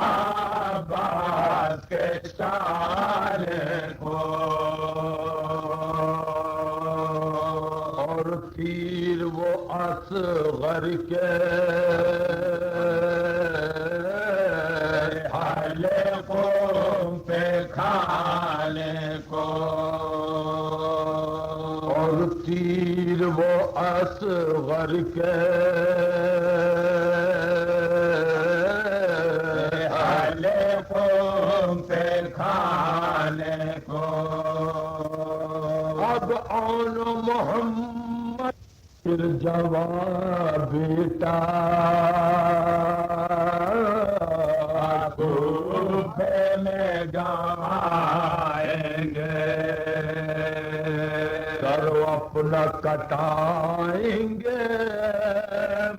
عباس کے شان کو اور تیر وہ اصغر کے حلقوں پہ کھانے کو اور تیر وہ اصغر کے کھانے کو اب آن محمد پھر جواب بیٹا کوفے میں گوائیں گے سر اپنا کٹائیں گے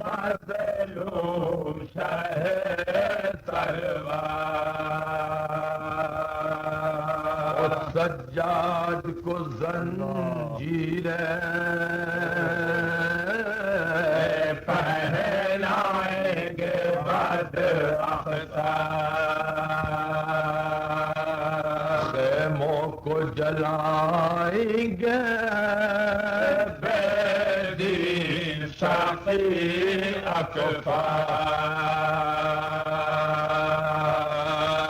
مظلوم شہ تلوار سجاد کو زنجیریں پہنائیں گے بداختار خیموں کو جلائیں گے بے دین شقی اکفار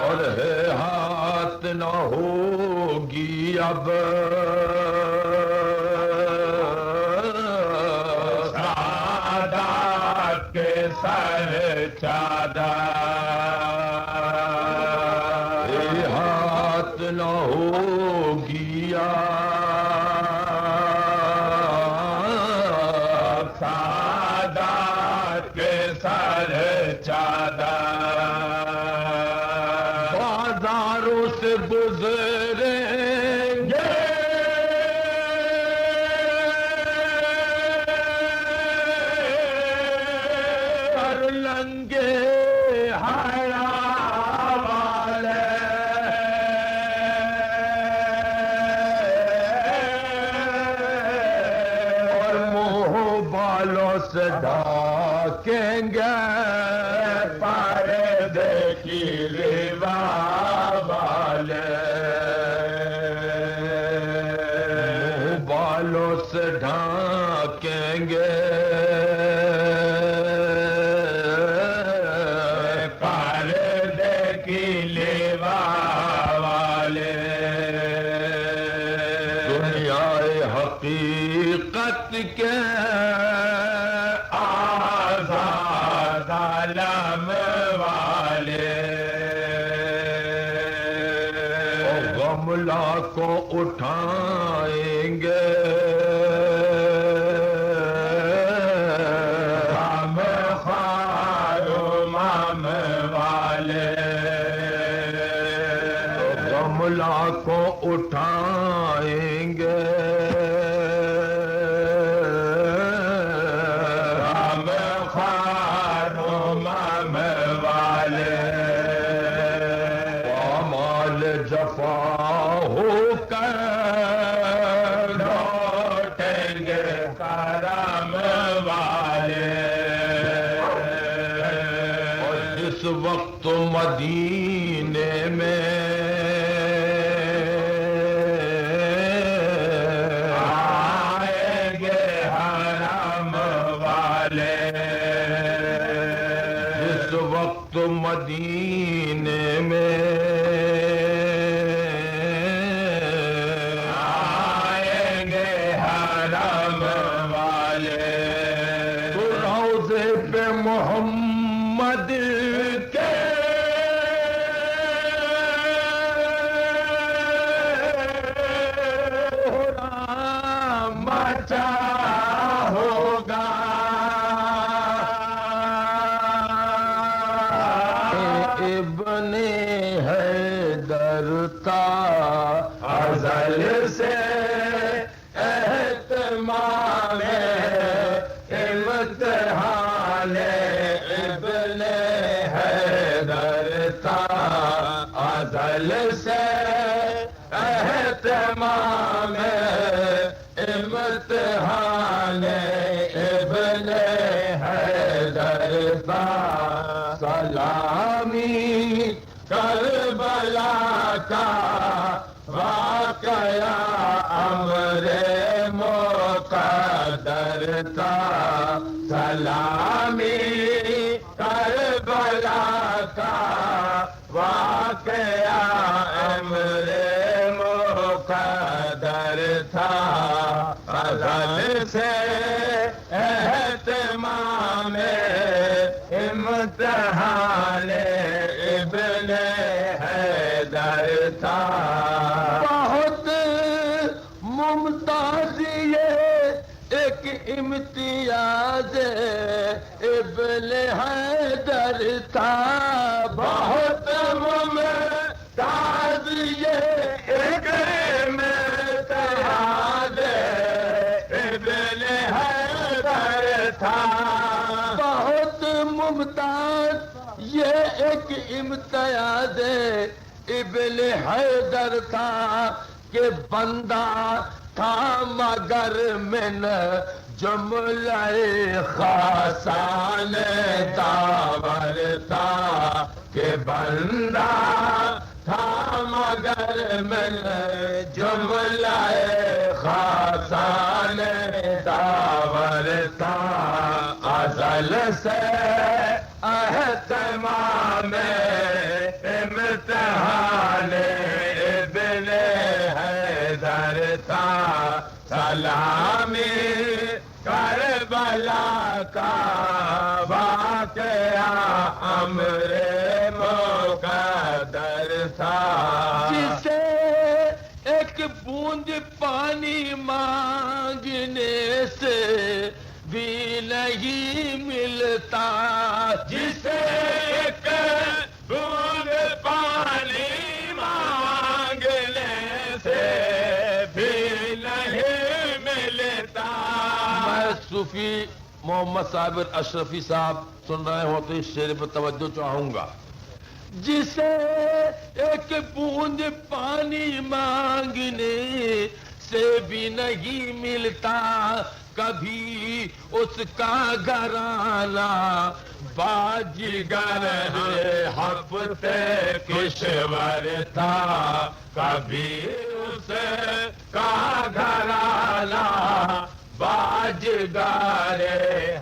اور ہے ہاتھ نہ ہوگی اب سعادت کے سر چادر ہاتھ نہ ہوگی سعادت کے سر چادر بازاروں سے گزریں گے ہر لنگے حیا والے اور منہ بالوں سے ڈھانکیں گے پردے کی روا والے منہ بالوں سے ڈھانکیں گے پردے کی روا والے دنیا حقیقت کے آزاد عالم والے غملہ کو اٹھائیں گے غم خوار امام والے غملہ کو اٹھائیں گے غم خوار امام والے پامال جفا ہو کر لوٹیں گے کرم والے اور جس وقت مدینے میں آئیں گے حرم والے جس وقت مدینے میں آئیں گے حرم والے تو روضے پہ محمد کے مچا ہوگا ابن حیدر تا ازل سے اہتمام امتحان ابن حیدر تا ازل سے اہتمام امتحان ابن حیدر تا سلامی کربلا کا واقعہ امر مقدر تھا سلامی کربلا کا واقعہ امر مقدر تھا ازل سے اہتمام امتحان ابن حیدر تھا بہت ممتاز یہ ایک امتیاز ابن حیدر تھا بہت ممتاز یہ ایک امتیاز ابن حیدر تھا بہت ممتاز یہ ایک امتیاز ابن حیدر تھا کہ بندہ تھا مگر من جملہ خاصان داور تھا کہ بندہ تھا مگر من جملہ خاصان داور تھا ازل سے اہتمام امتحان ابن حیدر تھا سلامی کربلا کا واقعہ امر مقدر تھا جسے ایک بوند پانی مانگنے سے بھی نہیں ملتا جسے ایک بوند پانی مانگنے سے بھی نہیں ملتا میں صوفی محمد صابر اشرفی صاحب سن رہے ہو تو اس شعر پر توجہ چاہوں گا جسے ایک بوند پانی مانگنے سے بھی نہیں ملتا کبھی اس کا گھرانہ باجگر ہفتے کشور تھا کبھی اس کا گھرانہ باجگر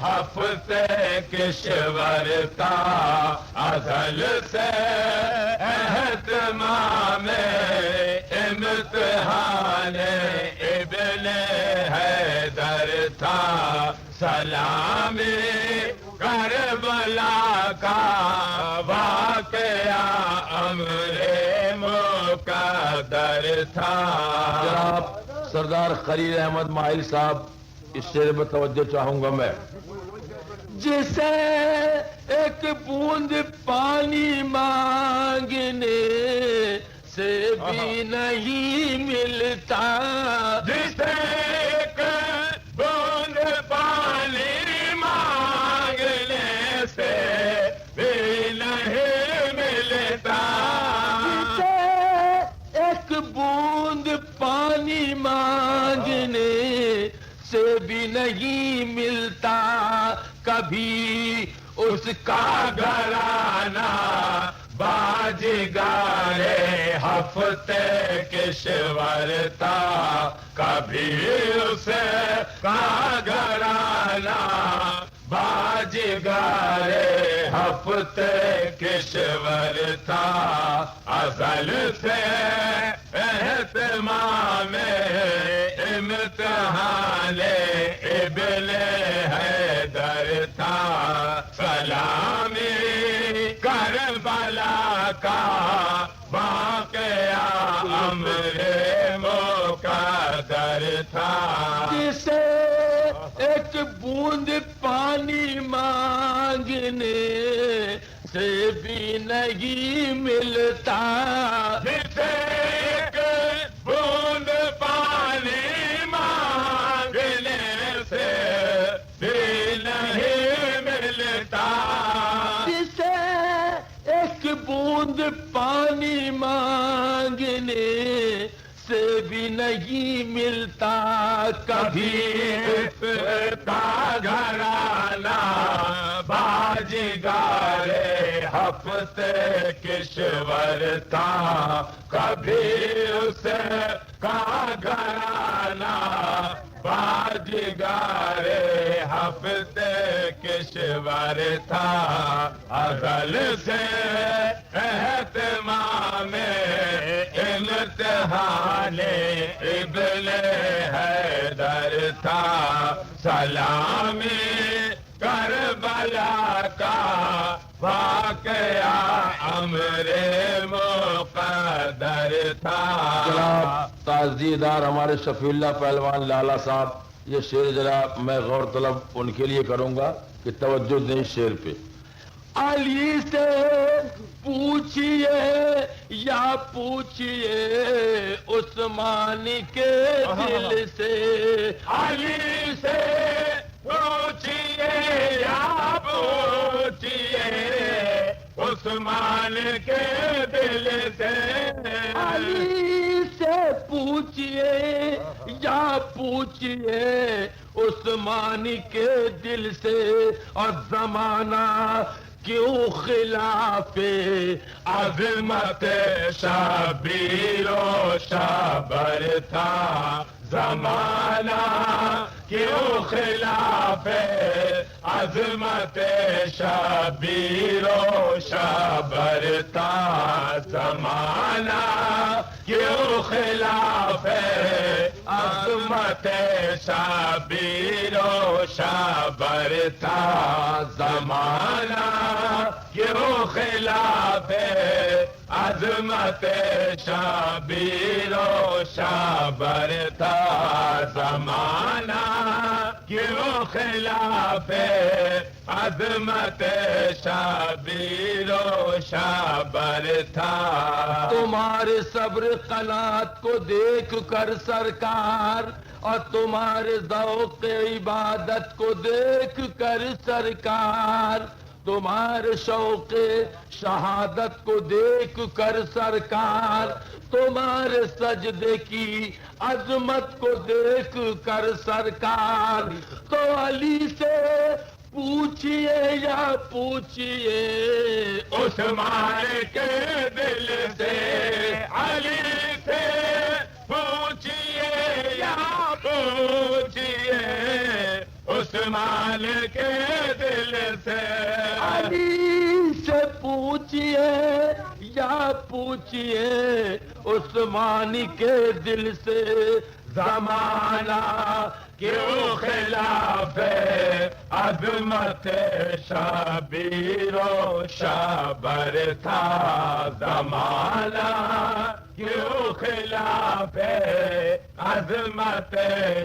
ہفتے کشور تھا ازل سے اہتمام امتحان ابن حیدر تھا سلامی کربلا کا واقعہ امر مقدر تھا جناب سردار خلیل احمد ماہل صاحب اس شعر پر توجہ چاہوں گا میں جسے ایک بوند پانی مانگنے سے بھی نہیں ملتا جسے ایک بوند پانی مانگنے سے بھی نہیں ملتا جسے ایک بوند پانی مانگنے سے بھی نہیں ملتا کبھی اس کا گھرانہ باجگر ہفتے کشور تھا کبھی اس کا گھرانہ باجگر ہفتے کشور تھا ازل سے اہتمام امتحان ابن حیدر تھا سلامی کربلا کا واقعہ امر مقدر تھا جسے ایک بوند پانی مانگنے سے بھی نہیں ملتا جسے ایک بوند پانی مانگنے سے بھی نہیں ملتا جسے ایک بوند پانی مانگنے سے بھی نہیں ملتا کبھی کا گھرانہ باجگر ہفتے کشور تھا کبھی اسے کا گھرانہ باجگار ہفتے کشور تھا ازل سے اہتمام امتحان ابن حیدر تھا سلامی کربلا کا واقعہ امر مقدر تھا. جناب تعزیدار ہمارے شفیع اللہ پہلوان لالا صاحب، یہ شعر جناب میں غور طلب ان کے لیے کروں گا کہ توجہ دیں شعر پہ. علی سے پوچھئے یا پوچھئے عثمان کے دل سے، علی سے پوچھئے یا پوچھئے عثمان کے دل سے، علی سے پوچھئے یا پوچھئے عثمان کے دل سے، اور زمانہ کیوں خلاف عظمت شبیر و شبر تھا زمانہ کیوں خلاف عظمت شبیر و شبر تھا زمانہ کیوں خلاف عظمت شبیر و شبر تھا زمانہ کیوں خلاف عظمت شبیر و شبر تھا زمانہ کیوں خلاف عظمت شبیر و شبر تھا. تمہارے صبر قناعت کو دیکھ کر سرکار، اور تمہارے ذوق عبادت کو دیکھ کر سرکار، تمہارے شوق شہادت کو دیکھ کر سرکار، تمہارے سجدے کی عظمت کو دیکھ کر سرکار، تو علی سے پوچھئے یا پوچھئے عثمان کے دل سے، علی سے پوچھئے یا پوچھئے عثمان کے دل سے، علی سے پوچھئے یا پوچھئے عثمان کے دل سے، زمانہ کیوں خلاف عظمت شبیر و شبر تھا زمانہ کیوں خلاف عظمت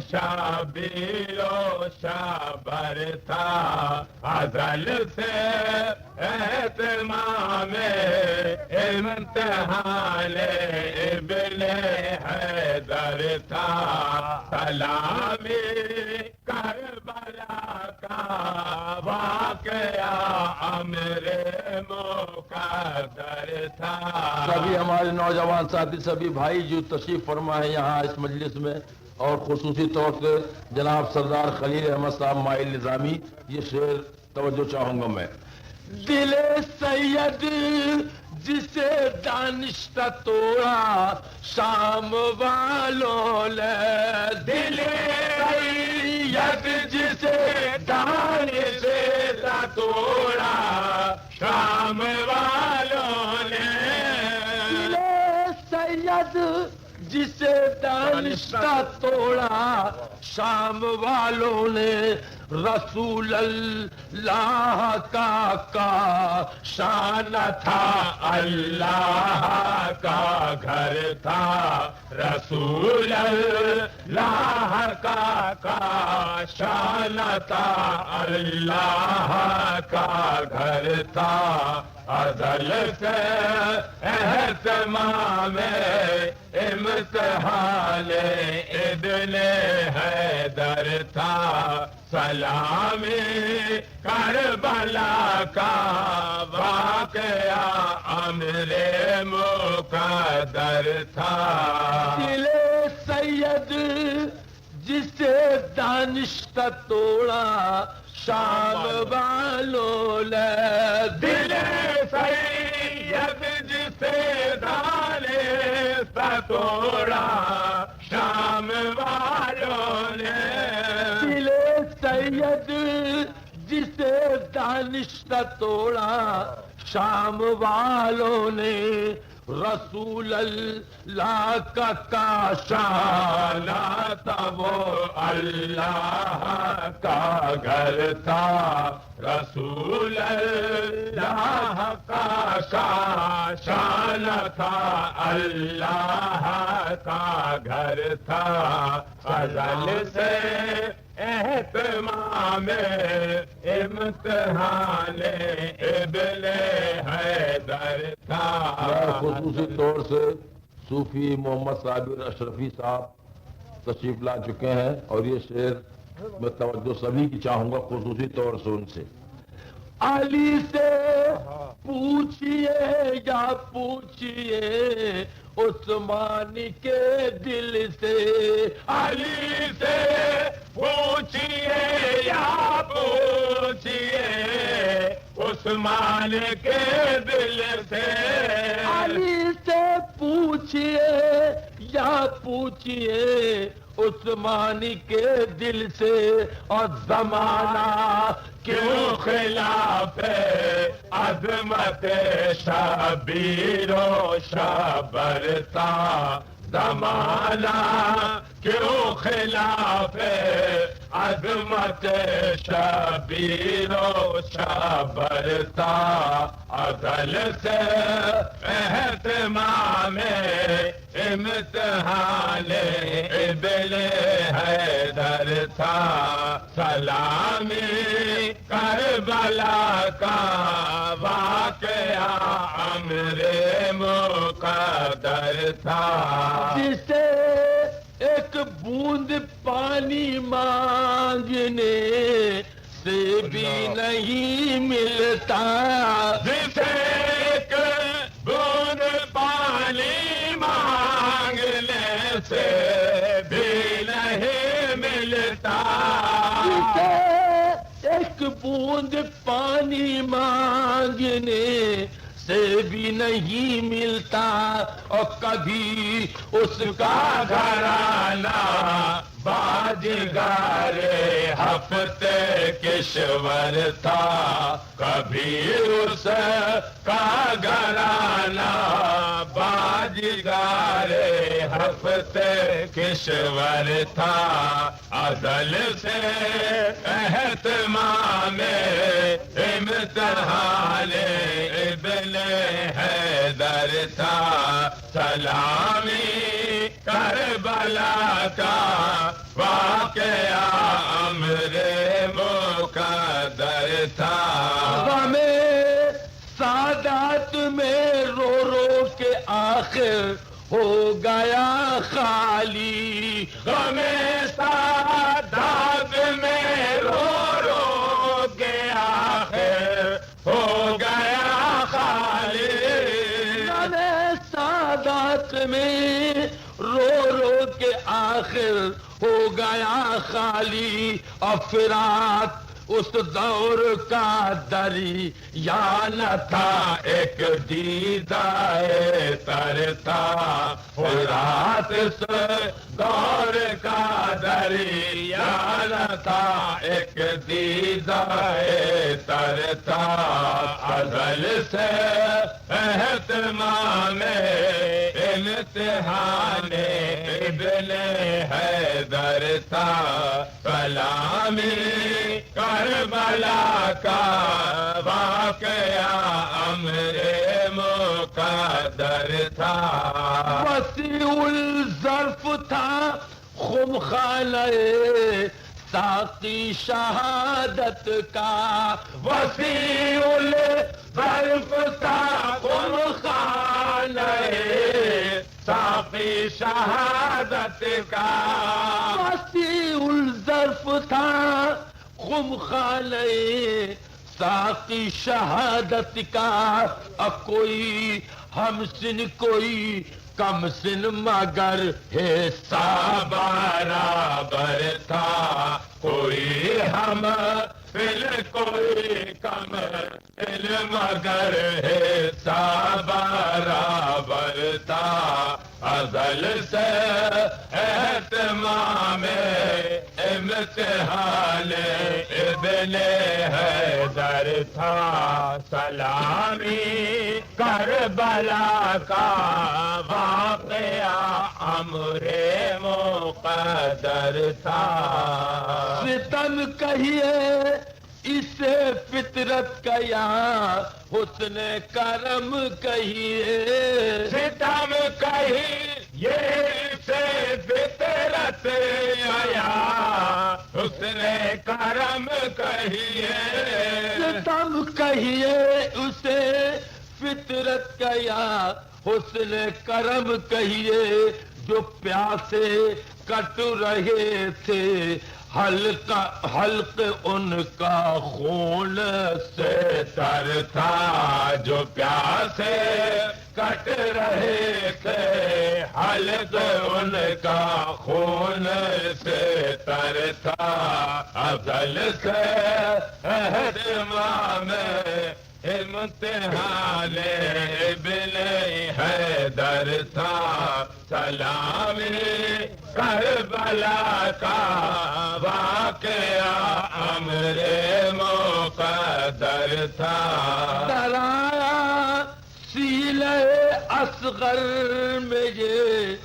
شبیر و شبر تھا ازل سے اہتمام امتحان ابن حیدر تھا سلامی کربلا کا واقعہ امر مقدر تھا. سبھی ہمارے نوجوان ساتھی، سبھی بھائی جو تشریف فرما ہے یہاں اس مجلس میں، اور خصوصی طور سے جناب سردار خلیل احمد صاحب مائل نظامی، یہ شعر توجہ چاہوں گا میں. دل سید جسے دانشتہ توڑا شام والوں نے، دل سید جسے دانشتہ توڑا شام والوں نے، دل سید جسے دانشتہ توڑا شام والوں نے، رسول اللہ کا شان تھا اللہ کا گھر تھا رسول اللہ کا شان تھا اللہ کا گھر تھا ازل سے اہتمام امتحان ابن حیدر تھا سلامی کربلا کا واقعہ امر مقدر تھا. دل سید جسے دانشتہ توڑا شام والوں نے، دل سید توڑا شام والوں نے، دل سید جسے دانش نہ توڑا شام والوں نے، رسول اللہ کا کاشانہ تھا وہ اللہ کا گھر تھا، رسول اللہ کا کاشان تھا اللہ کا گھر تھا، ازل سے اہتمام امتحان ابن حیدر میں تھا۔ خصوصی طور سے صوفی محمد صابر اشرفی صاحب تشریف لا چکے ہیں، اور یہ شعر میں توجہ سبھی کی چاہوں گا، خصوصی طور سے ان سے۔ علی سے پوچھئے یا پوچھئے عثمان کے دل سے، علی سے پوچھئے یا پوچھئے عثمان کے دل سے، علی سے پوچھئے یا پوچھئے عثمان کے دل سے، اور زمانہ کیوں خلاف عظمت شبیر و شبر تھا، زمانہ کیوں خلاف عظمت شبیر و شبر تھا، ازل سے اہتمام امتحان ابن حیدر تھا، سلامی کربلا کا واقعہ امر مقدر تھا، جسے ایک بوند پانی مانگنے سے بھی نہیں ملتا، جسے ایک بوند پانی مانگنے سے بھی نہیں ملتا، جسے ایک بوند پانی مانگنے سے بھی نہیں ملتا، اور کبھی اس کا گھرانہ باجگار ہفتے کشور تھا، کبھی اس کا گھرانہ باجگار ہفتے کشور تھا، ازل سے اہتمام امتحان ابن حیدر تھا، سلامی کربلا کا واقعہ امر مقدر تھا، غم سادات میں رو رو کے آخر ہو گیا خالی، غم سادات میں رو رو کے آخر ہو گیا خالی، غم سادات میں رو رو کے آخر ہو گیا خالی، افراد اس دور کا دری یا نہ تھا، ایک دیدائے تر تھا، رات سے دور کا دریا نہ تھا، ایک دیدائے تر تھا، ازل سے اہتمام امتحان ابن حیدر تھا، سلامی کربلا کا واقعہ امر مقدر تھا، وسیع الظرف تھا خمخانہ ساقی شہادت کا، وسیع الظرف تھا خمخانہ ساقی شہادت کا، وسیع الظرف تھا خمخانہ ساقی شہادت کا، اب کوئی ہم سن کوئی کم سن مگر حصہ برابر تھا، کوئی ہم فل کوئی کم علم مگر حصہ برابر تھا، ازل ازل سے اہتمام امتحان ابن حیدر تھا، سلامی کربلا کا واقعہ امر مقدر تھا۔ ستم کہیے اسے فطرت کا یا حسن کرم کہیے، ستم کہیے اسے فطرت آیا، حسن کرم کہیے، ستم کہیے اسے فطرت کا یا حسن کرم کہیے، جو پیاسے کٹ رہے تھے حلق ان کا خون سے تر تھا، جو پیاسے کٹ رہے تھے حلق ان کا خون سے تر تھا، ازل سے اہتمام امتحان ابن حیدر تھا، سلامی کربلا کا واقعہ امر مقدر تھا۔ ڈرایا سیلے اصغر میں یہ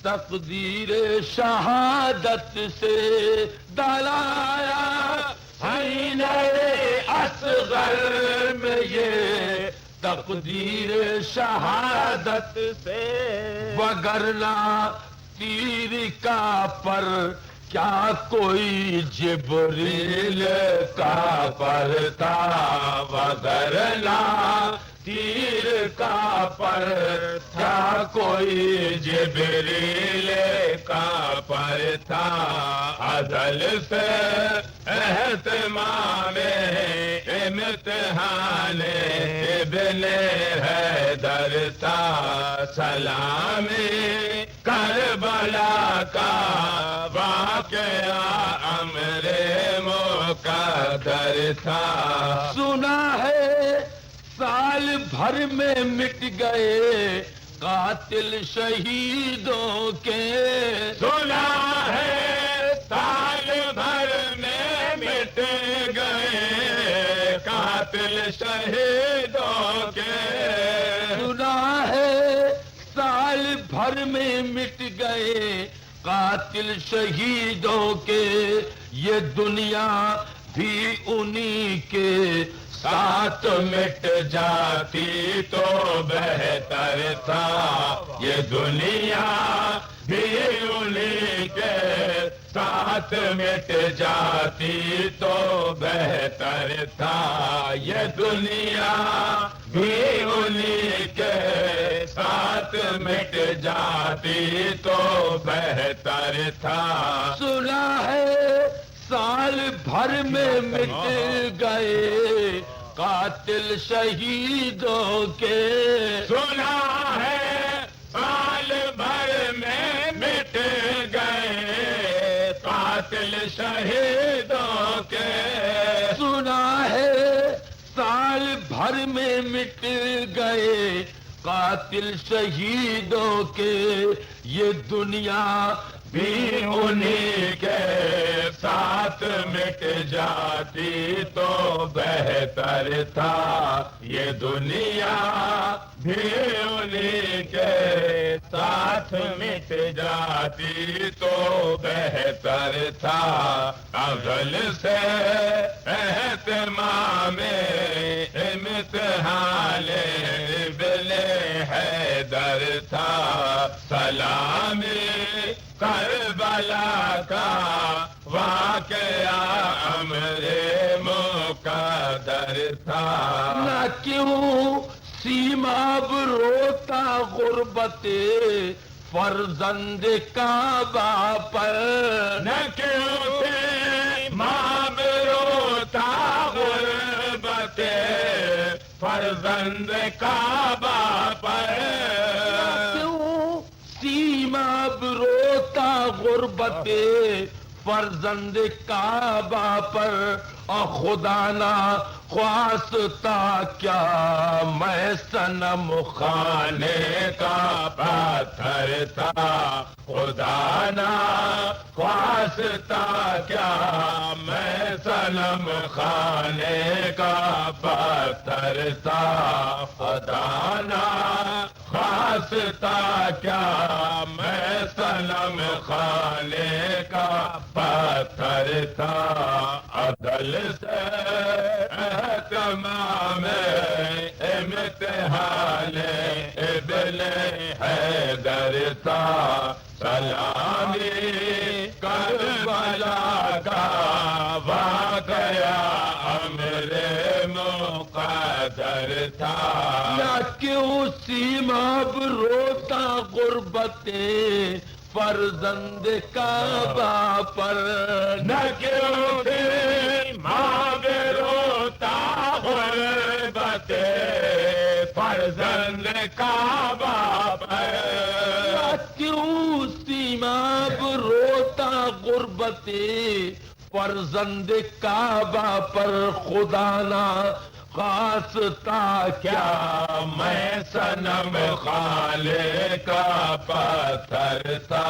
تقدیر شہادت سے، ڈرایا سیلے اصغر میں یہ تقدیر شہادت سے، وگرنہ تیر کا پر کیا کوئی جبریل کا پر تھا، وگرنہ تیر کا پر کیا کوئی جبریل کا پر تھا، ازل سے اہتمام امتحان ابن حیدر تھا، سلامی کربلا کا واقعہ امر مقدر تھا۔ سنا ہے سال بھر میں مٹ گئے قاتل شہیدوں کے، سنا ہے سال بھر میں مٹ گئے قاتل شہیدوں کے، سنا ہے سال بھر میں مٹ گئے قاتل شہیدوں کے، یہ دنیا بھی انہی کے ساتھ مٹ جاتی تو بہتر تھا، یہ دنیا بھی انہی کے ساتھ مٹ جاتی تو بہتر تھا، یہ دنیا بھی انہی کے ساتھ مٹ جاتی تو بہتر تھا۔ سنا ہے سال بھر میں مٹ گئے قاتل شہیدوں کے، سنا ہے سال بھر میں مٹ گئے قاتل شہیدوں کے، سنا ہے سال بھر میں مٹ گئے قاتل شہیدوں کے، یہ دنیا بھی انہی کے ساتھ مٹ جاتی تو بہتر تھا، یہ دنیا بھی انہی کے ساتھ مٹ جاتی تو بہتر تھا، ازل سے اہتمام امتحان ابن حیدر تھا، سلامی کربلا کا واقعہ امر مقدر تھا۔ نہ کیوں سیماب روتا غربت فرزند کعبہ پر، نہ کیوں سیماب روتا غربت فرزند کعبہ پر، کیوں سیماب روتا غربت فرزند کعبہ پر، اور خدا نہ خواستہ کیا میں صنم خانے کا پتھر تھا خدا نہ خواستہ کیا میں صنم خانے کا پتھر تھا خدا نہ خواستہ کیا میں صنم خانے کا پتھر تھا عدل سے تمام امتحان ابن حیدر تھا سلامی کربلا کا واقعہ امر مقدر تھا نہ کیوں سیما روتا غربت فرزند کعبہ پر نہ کیوں تھی ماں بے روتا غربت فرزند کعبہ پر نہ کیوں سیما روتا غربت فرزند کعبہ پر خدا نہ خواستہ کیا میں صنم خانے کا پتھر تھا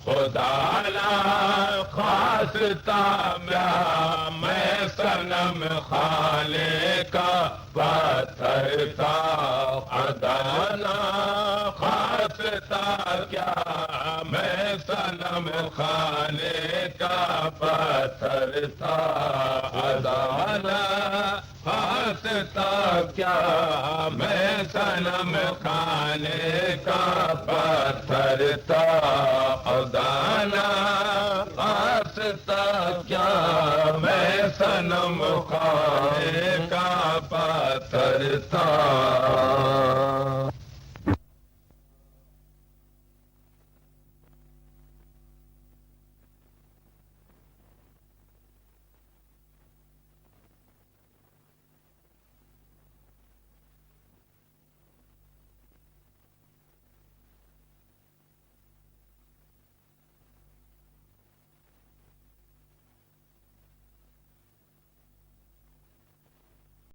خدا نہ خواستہ کیا میں صنم خانے کا پتھر تھا خدا نہ خواستہ کیا میں صنم خانے کا پتھر تھا خدا نہ خواستہ کیا میں صنم خانے کا پتھر تھا خدا نہ خواستہ کیا میں صنم خانے کا پتھر تھا